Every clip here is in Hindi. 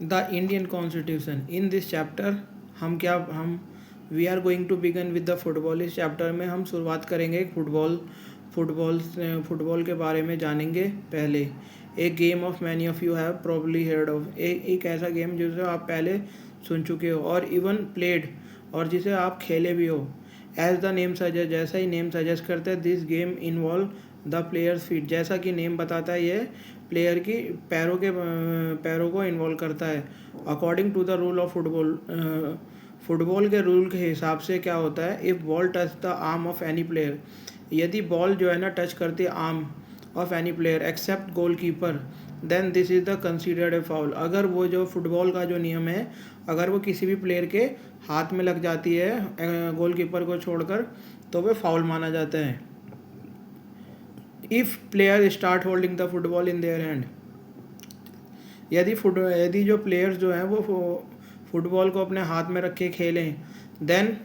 The Indian constitution. In this chapter हम we are going to begin with the football. इस चैप्टर में हम शुरुआत करेंगे फुटबॉल के बारे में जानेंगे। पहले एक game of many of you have probably heard of, एक ऐसा गेम जिसे आप पहले सुन चुके हो और इवन प्लेड, और जिसे आप खेले भी हो। एज द नेम सजेस्ट, जैसा ही नेम सजेस्ट करता है, this game involve the players feet, जैसा कि नेम बताता है ये प्लेयर की पैरों को इन्वॉल्व करता है। According to the rule of football, football के रूल के हिसाब से क्या होता है, if ball touch the arm of any player, यदि बॉल जो है ना टच करती है arm of any player except goal keeper, then this is the considered a foul. अगर वो जो फुटबॉल का जो नियम है, अगर वो किसी भी प्लेयर के हाथ में लग जाती है गोल कीपर को छोड़कर, तो वह फाउल माना जाता है। If player start holding the football in their hand, यदि जो प्लेयर्स जो हैं वो फुटबॉल को अपने हाथ में रख के खेलें, then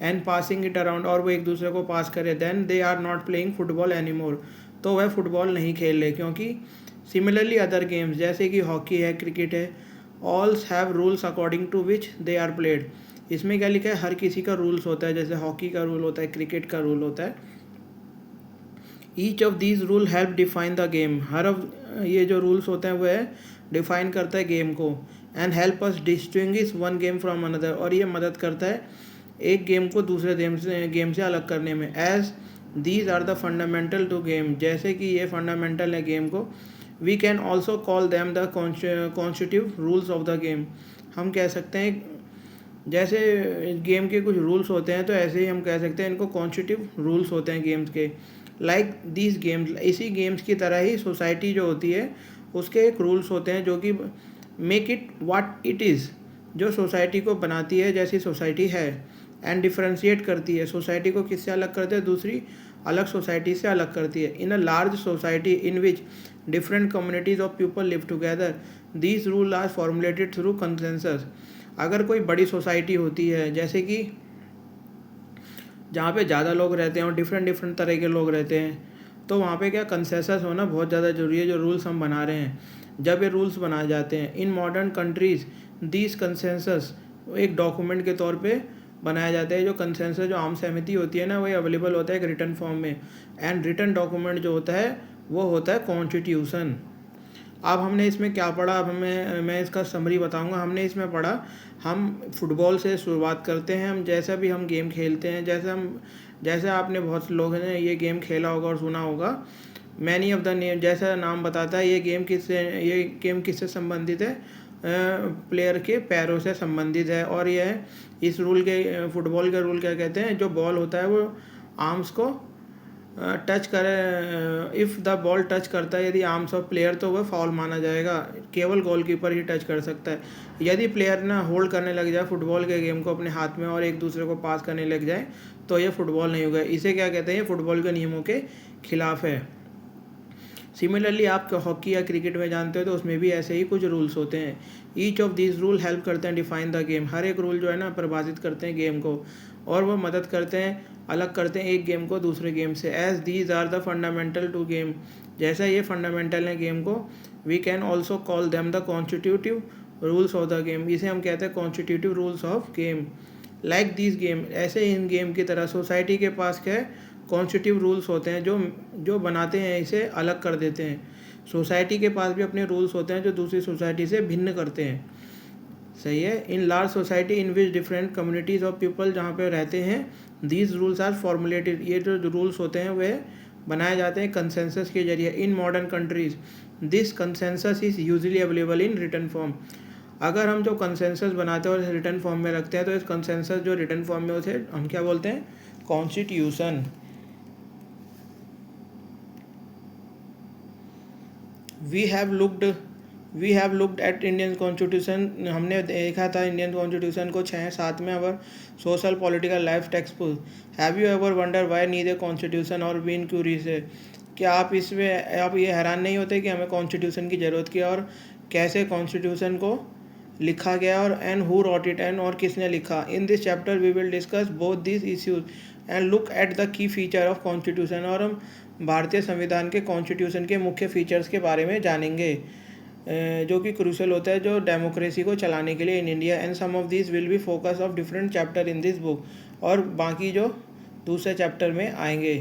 and passing it around, और वो एक दूसरे को पास करें, then they are not playing football any more, तो वह फुटबॉल नहीं खेल रहे। क्योंकि सिमिलरली अदर गेम्स जैसे कि हॉकी है, क्रिकेट है, all have rules according to which they are played. इसमें क्या लिखा है, हर किसी का रूल्स होता है, जैसे हॉकी का रूल होता है, क्रिकेट का रूल होता है। Each of these rule help define the game, ये जो रूल्स होते हैं वह डिफाइन करता है गेम को। And help us distinguish one game from another, और ये मदद करता है एक गेम को दूसरे गेम से अलग करने में। As these are the fundamental to game, जैसे कि ये फंडामेंटल है गेम को। We can also call them the constitutive rules of the game, हम कह सकते हैं जैसे गेम के कुछ रूल्स होते हैं, तो ऐसे ही हम कह सकते हैं इनको कॉन्स्टिट्यूटिव रूल्स होते हैं गेम्स के। लाइक दीज गेम्स, इसी गेम्स की तरह ही सोसाइटी जो होती है उसके एक रूल्स होते हैं जो कि make it what it is, जो सोसाइटी को बनाती है जैसी सोसाइटी है। एंड डिफ्रेंशिएट करती है, सोसाइटी को किससे अलग करते हैं, दूसरी अलग सोसाइटी से अलग करती है। In a large society in which different communities of people live together, these rule are formulated through consensus. अगर कोई बड़ी सोसाइटी होती है, जैसे कि जहाँ पे ज़्यादा लोग रहते हैं और डिफरेंट तरह के लोग रहते हैं, तो वहाँ पे क्या कंसेंसस होना बहुत ज़्यादा ज़रूरी है। जो रूल्स हम बना रहे हैं, जब ये रूल्स बनाए जाते हैं in modern countries, these consensus एक डॉक्यूमेंट के तौर पे बनाया जाता है। जो कंसेंसस, जो आम सहमति होती है ना, वही अवेलेबल होता है एक रिटन फॉर्म में। एंड रिटन डॉक्यूमेंट जो होता है वो होता है कॉन्स्टिट्यूशन। अब हमने इसमें क्या पढ़ा, अब मैं इसका समरी बताऊंगा। हमने इसमें पढ़ा, हम फुटबॉल से शुरुआत करते हैं। हम जैसा भी हम गेम खेलते हैं, जैसे आपने बहुत से लोगों ने ये गेम खेला होगा और सुना होगा, मैनी ऑफ द नेम, जैसा नाम बताता है, ये गेम किससे संबंधित है, प्लेयर के पैरों से संबंधित है। और यह इस रूल के, फुटबॉल के रूल क्या कहते हैं, जो बॉल होता है वो आर्म्स को टच करे, इफ़ द बॉल टच करता है यदि आर्म्स ऑफ प्लेयर, तो वह फाउल माना जाएगा। केवल गोलकीपर ही टच कर सकता है। यदि प्लेयर ना होल्ड करने लग जाए फुटबॉल के गेम को अपने हाथ में और एक दूसरे को पास करने लग जाए, तो यह फुटबॉल नहीं होगा। इसे क्या कहते हैं, फुटबॉल के नियमों के खिलाफ है। सिमिलरली आप हॉकी या क्रिकेट में जानते हो, तो उसमें भी ऐसे ही कुछ रूल्स होते हैं। Each of these rule help करते हैं डिफाइन द गेम, हर एक रूल जो है ना परिभाषित करते हैं गेम को, और वह मदद करते हैं, अलग करते हैं एक गेम को दूसरे गेम से। As these are the fundamental to game, जैसा ये फंडामेंटल है गेम को, we can also call them the constitutive rules of the game, इसे हम कहते हैं constitutive rules of game. Like this game, ऐसे इन गेम की तरह सोसाइटी के पास क्या है, कॉन्स्टिट्यूटिव रूल्स होते हैं जो बनाते हैं, इसे अलग कर देते हैं। सोसाइटी के पास भी अपने रूल्स होते हैं जो दूसरी सोसाइटी से भिन्न करते हैं। सही है। In large society in which different communities of people, जहाँ पे रहते हैं, दीज रूल्स आर फॉर्मुलेटेड, ये जो रूल्स होते हैं वे बनाए जाते हैं कंसेंसस के जरिए। In modern countries this consensus is usually available in written form. अगर हम जो कंसेंसस बनाते हैं और रिटन फॉर्म में रखते हैं, तो इस कंसेंसस जो रिटन फॉर्म में उसे हम क्या बोलते हैं, constitution. We have looked at Indian constitution, हमने देखा था इंडियन कॉन्स्टिट्यूशन को 6-7 में। Our social political life text book. Have you ever wonder why need a constitution और बीन क्यूरियस है, क्या आप ये हैरान नहीं होते कि हमें कॉन्स्टिट्यूशन की ज़रूरत की, और कैसे कॉन्स्टिट्यूशन को लिखा गया, और and who wrote it, and और किसने लिखा। In this chapter we will discuss both this issues and look at the key feature of constitution, और हम भारतीय संविधान के कॉन्स्टिट्यूशन के मुख्य फीचर्स के बारे में जानेंगे। जो कि क्रूशल होता है जो डेमोक्रेसी को चलाने के लिए in India. And some of this will be focus of different chapter in this book, और बाकी जो दूसरे चैप्टर में आएंगे।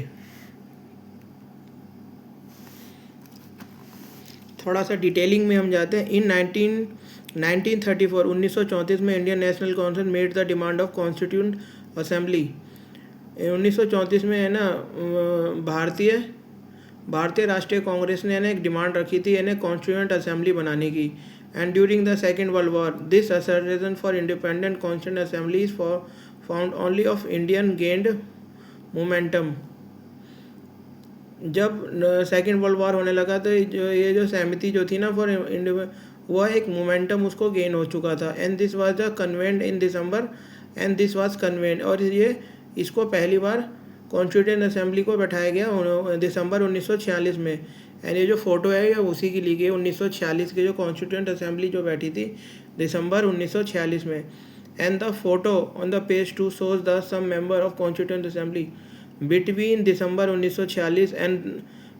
थोड़ा सा डिटेलिंग में हम जाते हैं। इन 1934 1934 में Indian national council made the demand of constituent assembly. 1934 में है ना भारतीय राष्ट्रीय कांग्रेस ने एक डिमांड रखी थी इन्हें कॉन्स्टिट्यूंट असेंबली बनाने की। And during the second world war this assertion for independent constituent assembly is found only of Indian gained momentum. जब सेकेंड वर्ल्ड वॉर होने लगा तो जो सहमति जो थी ना फॉर वह एक मोमेंटम उसको गेन हो चुका था। And this was the convent in December, and this was convent, और ये इसको पहली बार कॉन्स्टिट्यूंट असेंबली को बैठाया गया दिसंबर 1946 में। एंड ये जो फोटो है ये उसी की ली गई 1946 की जो कॉन्स्टिट्यूंट असेंबली जो बैठी थी दिसंबर 1946 में। And the photo on the page 2 shows the sum member of constituent assembly between December 1946 and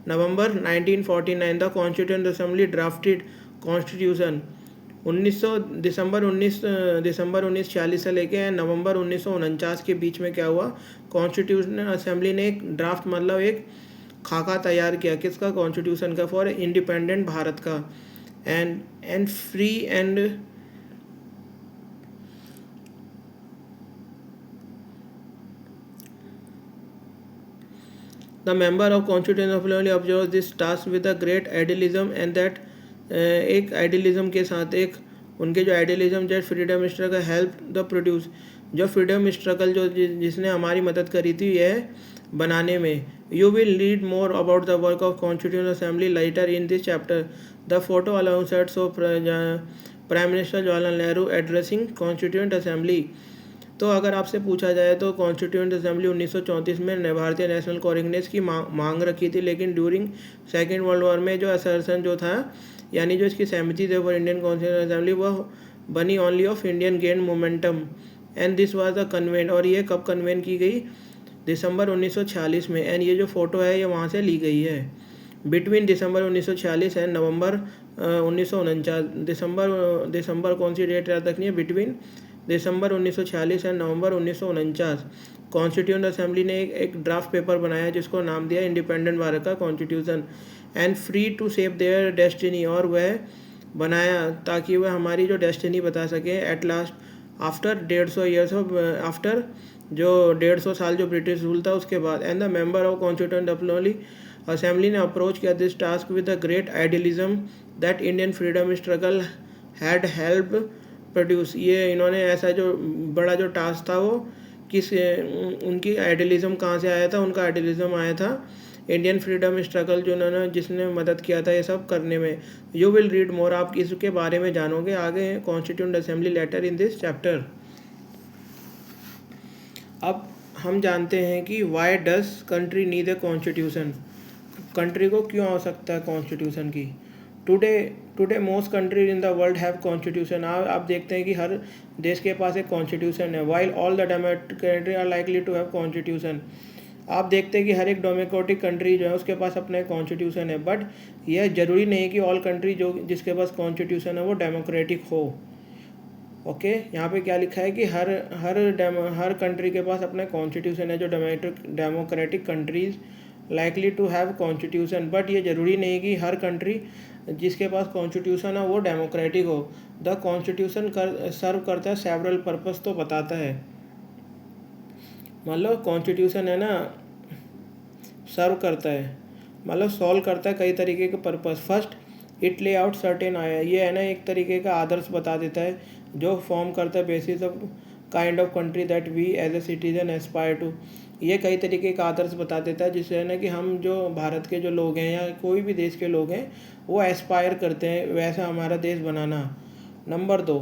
November 1949 the constituent assembly drafted constitution. दिसंबर 1946 से लेके नवंबर 1949 के बीच में क्या हुआ, कॉन्स्टिट्यूशनल असेंबली ने एक ड्राफ्ट मतलब एक खाका तैयार किया किसका, कॉन्स्टिट्यूशन का, फॉर इंडिपेंडेंट भारत का। And free and the member of constitution assembly observe this task with a great idealism and that एक आइडियलिज्म के साथ एक उनके जो आइडियलिज्म जो freedom struggle help the produce, जो फ्रीडम स्ट्रगल जो जिसने हमारी मदद करी थी यह बनाने में। You will read more about the work of constitution assembly lighter in this chapter. The photo allowance so prime minister Jawaharlal Nehru addressing constituent assembly. तो अगर आपसे पूछा जाए तो कॉन्स्टिट्यूंट असेंबली 1934 में भारतीय नेशनल कांग्रेस की मांग रखी थी, लेकिन ड्यूरिंग सेकेंड वर्ल्ड वॉर में जो असर्शन जो था यानी जो इसकी सहमति थी फॉर इंडियन कॉन्स्टिट्यूंट असेंबली वह बनी only of Indian gain momentum. And this was the convent, और ये कब कन्वेंट की गई, दिसंबर 1946 में। एंड ये जो फोटो है ये वहाँ से ली गई है बिटवीन दिसंबर 1946 एंड नवंबर 1949। दिसंबर कौन सी डेट याद रखनी है, between December 1946 and November 1949 constituent assembly ने एक ड्राफ्ट पेपर बनाया जिसको नाम दिया इंडिपेंडेंट भारत का constitution. And free to shape their destiny, और वह बनाया ताकि वह हमारी जो डेस्टिनी बता सके at last after 150 years of after जो 150 साल जो ब्रिटिश रूल था उसके बाद। And the member of constituent assembly ने अप्रोच किया this task with the great idealism that Indian freedom struggle had help produce. ये इन्होंने ऐसा जो बड़ा जो टास्क था वो किस उनकी आइडियलिज्म कहाँ से आया था, उनका आइडियलिज्म आया था इंडियन फ्रीडम स्ट्रगल जो उन्होंने जिसने मदद किया था ये सब करने में। यू विल रीड मोर, आप इसके बारे में जानोगे आगे constituent assembly later in this chapter. अब हम जानते हैं कि why does country need a constitution, country को क्यों आवश्यकता है कॉन्स्टिट्यूशन की। Today most countries in the world have constitution. आप देखते हैं कि हर देश के पास एक कॉन्स्टिट्यूशन है। While all the democratic country are likely to have constitution. आप देखते हैं कि हर एक डेमोक्रेटिक कंट्री जो है उसके पास अपना कॉन्स्टिट्यूशन है, बट यह ज़रूरी नहीं कि ऑल कंट्री जो जिसके पास कॉन्स्टिट्यूशन है वो डेमोक्रेटिक हो। ओके यहाँ पे क्या लिखा है कि हर कंट्री के पास अपना कॉन्स्टिट्यूशन है जो democratic countries likely to have constitution, but ये ज़रूरी नहीं कि हर कंट्री जिसके पास कॉन्स्टिट्यूशन है वो डेमोक्रेटिक हो। द कॉन्स्टिट्यूशन सर्व करता है सेवरल पर्पस, तो बताता है मतलब कॉन्स्टिट्यूशन है ना सर्व करता है मतलब सॉल्व करता है कई तरीके के पर्पस। फर्स्ट इट ले आउट सर्टेन आया, ये है ना एक तरीके का आदर्श बता देता है जो फॉर्म करता है basis of kind of country that we as a citizen aspire to. ये कई तरीके का आदर्श बता देता है जिससे है ना कि हम जो भारत के जो लोग हैं या कोई भी देश के लोग हैं वो एस्पायर करते हैं वैसा हमारा देश बनाना। नंबर 2,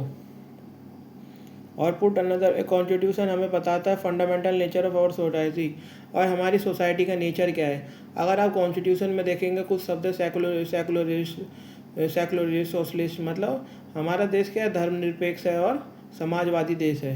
और पुट अनदर कॉन्स्टिट्यूशन हमें बताता है fundamental nature of our society, और हमारी सोसाइटी का नेचर क्या है। अगर आप कॉन्स्टिट्यूशन में देखेंगे कुछ शब्द सेकुलरिस्ट सोशलिस्ट, मतलब हमारा देश क्या है, धर्मनिरपेक्ष है और समाजवादी देश है।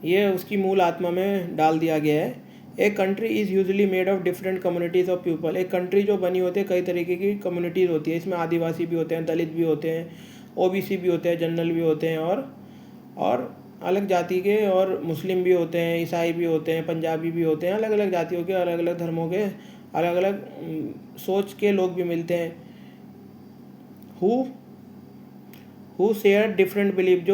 ये उसकी मूल आत्मा में डाल दिया गया है। A country is usually made of different communities of people. एक कंट्री जो बनी होती है कई तरीके की कम्युनिटीज़ होती है, इसमें आदिवासी भी होते हैं, दलित भी होते हैं, ओबीसी भी होते हैं, जनरल भी होते हैं, और अलग जाति के, और मुस्लिम भी होते हैं, ईसाई भी होते हैं, पंजाबी भी होते हैं, अलग अलग जातियों के, अलग अलग धर्मों के, अलग अलग सोच के लोग भी मिलते हैं। हु शेयर डिफरेंट बिलीफ,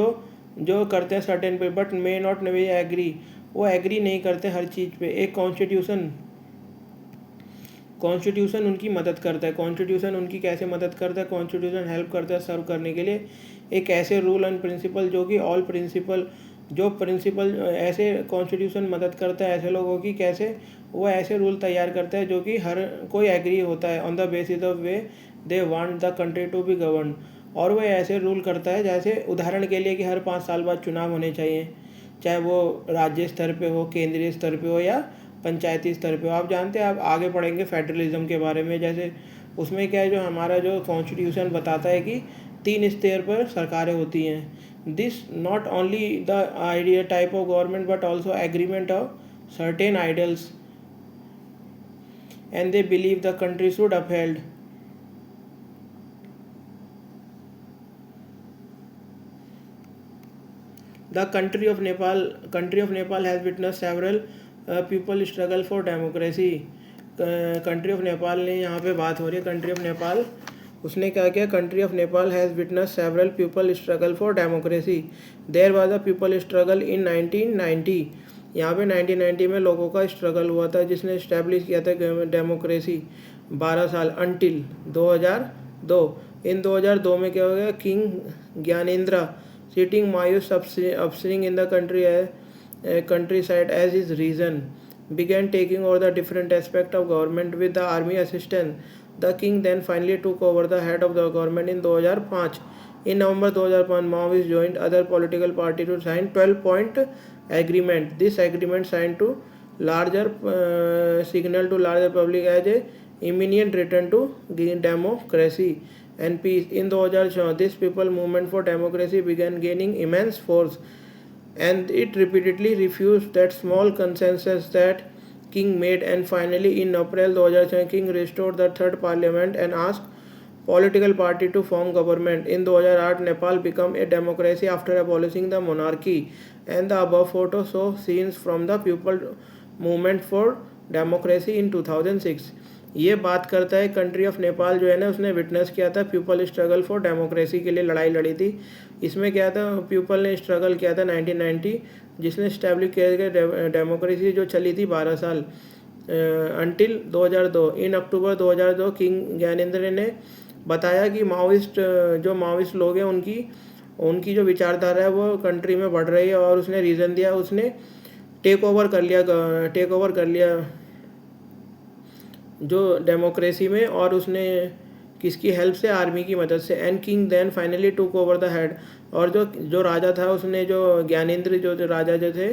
जो करते हैं सर्टेन पे, बट मे नॉट वे एग्री, वो एग्री नहीं करते हर चीज़ पे। एक कॉन्स्टिट्यूशन उनकी मदद करता है। कॉन्स्टिट्यूशन उनकी कैसे मदद करता है? कॉन्स्टिट्यूशन हेल्प करता है सर्व करने के लिए एक ऐसे रूल एंड प्रिंसिपल जो कि ऑल प्रिंसिपल, जो प्रिंसिपल ऐसे कॉन्स्टिट्यूशन मदद करता है ऐसे लोगों की, कैसे वो ऐसे रूल तैयार करता है जो कि हर कोई एग्री होता है on the basis of way they want the country to be govern. और वो ऐसे रूल करता है जैसे उदाहरण के लिए कि हर 5 साल बाद चुनाव होने चाहिए, चाहे वो राज्य स्तर पे हो, केंद्रीय स्तर पे हो, या पंचायती स्तर पे हो। आप जानते हैं, आप आगे पढ़ेंगे फेडरलिज्म के बारे में, जैसे उसमें क्या है, जो हमारा जो कॉन्स्टिट्यूशन बताता है कि 3 स्तर पर सरकारें होती हैं। This not only the idea type of government but also agreement of certain idols and they believe the country should upheld. The country of Nepal has witnessed several people struggle for democracy. Country of Nepal ने यहाँ पे बात हो रही है, कंट्री ऑफ नेपाल, उसने क्या किया? Country of Nepal has witness several people struggle for democracy. There was a people struggle in 1990। यहाँ पे 1990 में लोगों का स्ट्रगल हुआ था जिसने इस्टेब्लिश किया था डेमोक्रेसी। 12 साल अंटिल 2002। इन 2002 में क्या हो गया? King Gyanendra sitting Mayus upstream in the countryside as his region began taking over the different aspect of government with the army assistance. The king then finally took over the head of the government in 2005. In November 2005, Maoists joined other political party to sign 12-point agreement. This agreement signed to larger signal to larger public as a imminent return to democracy and peace. In 2004, this people movement for democracy began gaining immense force, and it repeatedly refused that small consensus that king made. And finally, in April 2007, king restored the third parliament and asked political party to form government. In 2008, Nepal became a democracy after abolishing the monarchy, and the above photo show scenes from the people movement for democracy in 2006. ये बात करता है कंट्री ऑफ नेपाल जो है ना, उसने विटनेस किया था पीपल स्ट्रगल फॉर डेमोक्रेसी के लिए लड़ाई लड़ी थी। इसमें क्या था? पीपल ने स्ट्रगल किया था 1990, जिसने इस्टेब्लिश किया गया डेमोक्रेसी जो चली थी 12 साल अंटिल 2002। इन अक्टूबर 2002 किंग ज्ञानेंद्र ने बताया कि माओइस्ट लोग हैं उनकी जो विचारधारा है वो कंट्री में बढ़ रही है, और उसने रीज़न दिया, उसने टेक ओवर कर लिया जो डेमोक्रेसी में, और उसने किसकी हेल्प से? आर्मी की मदद से। And king then finally took over the head, और जो राजा था उसने, जो ज्ञानेंद्र जो राजा जो थे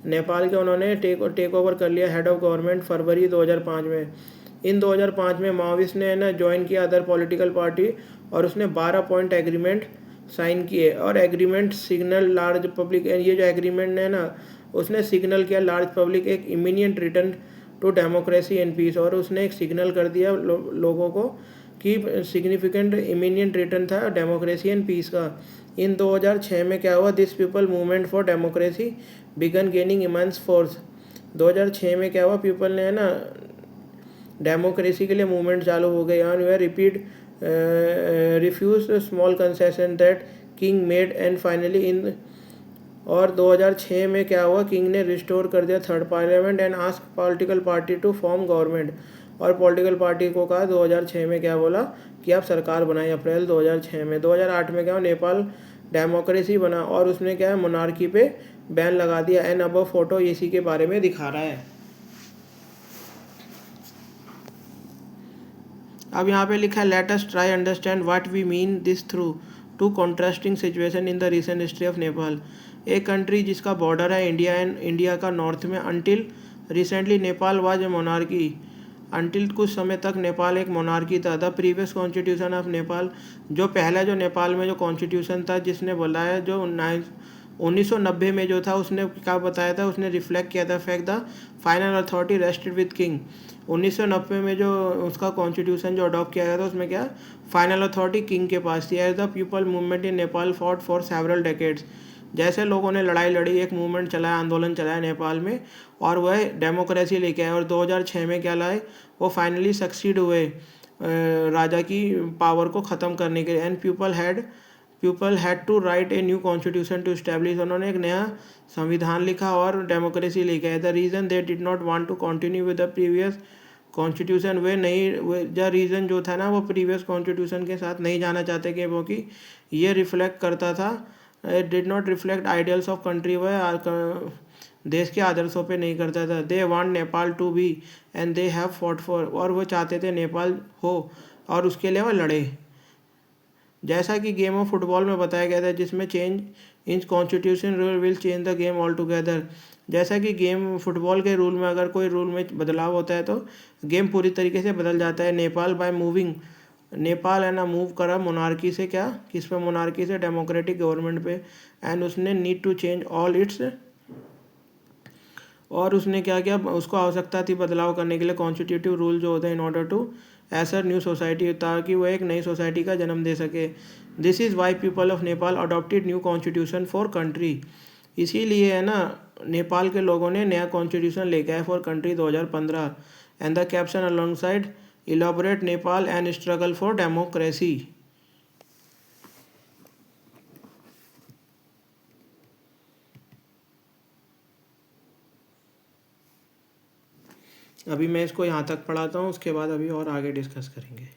नेपाल के, उन्होंने टेक ओवर कर लिया हेड ऑफ गवर्नमेंट फरवरी 2005 में। इन 2005 में माओइस्ट ने ना ज्वाइन किया अदर पॉलिटिकल पार्टी, और उसने 12 पॉइंट एग्रीमेंट साइन किए, और एग्रीमेंट सिग्नल लार्ज पब्लिक, ये जो एग्रीमेंट है ना, उसने सिग्नल किया लार्ज पब्लिक एक immediate return to democracy and peace, और उसने एक सिग्नल कर दिया लोगों को कि सिग्निफिकेंट इमीडिएट रिटर्न था डेमोक्रेसी एंड पीस का। इन 2006 में क्या हुआ? This people movement for democracy began gaining immense force. 2006 में क्या हुआ? पीपल ने ना डेमोक्रेसी के लिए मूवमेंट चालू हो गई, और वे refuse small concession that king made, and finally in, और 2006 में क्या हुआ? किंग ने रिस्टोर कर दिया third parliament and ask political party to form government, और पॉलिटिकल पार्टी को कहा 2006 में क्या बोला कि आप सरकार बनाएं, अप्रैल 2006 में। 2008 में क्या हुआ? नेपाल डेमोक्रेसी बना, और उसने क्या है? मोनार्की पे बैन लगा दिया। एंड अब फोटो इसी के बारे में दिखा रहा है। अब यहाँ पे लिखा है let us try understand what we mean this through two contrasting situation in the recent history of Nepal. एक कंट्री जिसका बॉर्डर है इंडिया एंड इंडिया का नॉर्थ में। Until recently Nepal was a monarchy. अंटिल कुछ समय तक नेपाल एक मोनार्की था। The previous constitution of Nepal, जो पहला जो नेपाल में जो कॉन्स्टिट्यूशन था जिसने बनाया, जो 1990 में जो था उसने क्या बताया था, उसने रिफ्लेक्ट किया था fact the final authority rested with king. 1990 में जो उसका कॉन्स्टिट्यूशन जो अडॉप्ट किया गया था उसमें क्या फाइनल अथॉरिटी किंग के पास थी। As the people movement in Nepal fought for several decades, जैसे लोगों ने लड़ाई लड़ी, एक मूवमेंट चलाया, आंदोलन चलाया नेपाल में, और वह डेमोक्रेसी लेके आए, और 2006 में क्या लाए, वो फाइनली सक्सीड हुए राजा की पावर को ख़त्म करने के लिए। And people had to write a new constitution to establish, उन्होंने एक नया संविधान लिखा और डेमोक्रेसी लेके आए। The reason they did not want to continue with the previous constitution, वे रीज़न जो था ना वो प्रीवियस कॉन्स्टिट्यूशन के साथ नहीं जाना चाहते कि वो कि ये रिफ्लेक्ट करता था, it did not reflect ideals of country, वह देश के आदर्शों पे नहीं करता था। They want Nepal to be and they have fought for, और वो चाहते थे नेपाल हो और उसके लिए वो लड़े। जैसा कि गेम ऑफ फुटबॉल में बताया गया था, जिसमें change in constitution rule will change the game all together, जैसा कि गेम फुटबॉल के रूल में अगर कोई रूल में बदलाव होता है तो गेम पूरी तरीके से बदल जाता है। नेपाल बाय मूविंग, नेपाल है ना मूव करा मोनार्की से, क्या किस पे, मोनार्की से डेमोक्रेटिक गवर्नमेंट पे। एंड उसने need to change all its, और उसने क्या किया, उसको आवश्यकता थी बदलाव करने के लिए कॉन्स्टिट्यूटिव रूल जो होते हैं in order to usher new society, ताकि वो एक नई सोसाइटी का जन्म दे सके। This is why people of Nepal adopted new constitution for country, इसीलिए है ना नेपाल के लोगों ने नया कॉन्स्टिट्यूशन लेके आए for country 2015। And the caption along side elaborate Nepal and struggle for democracy. अभी मैं इसको यहाँ तक पढ़ाता हूँ, उसके बाद अभी और आगे डिस्कस करेंगे।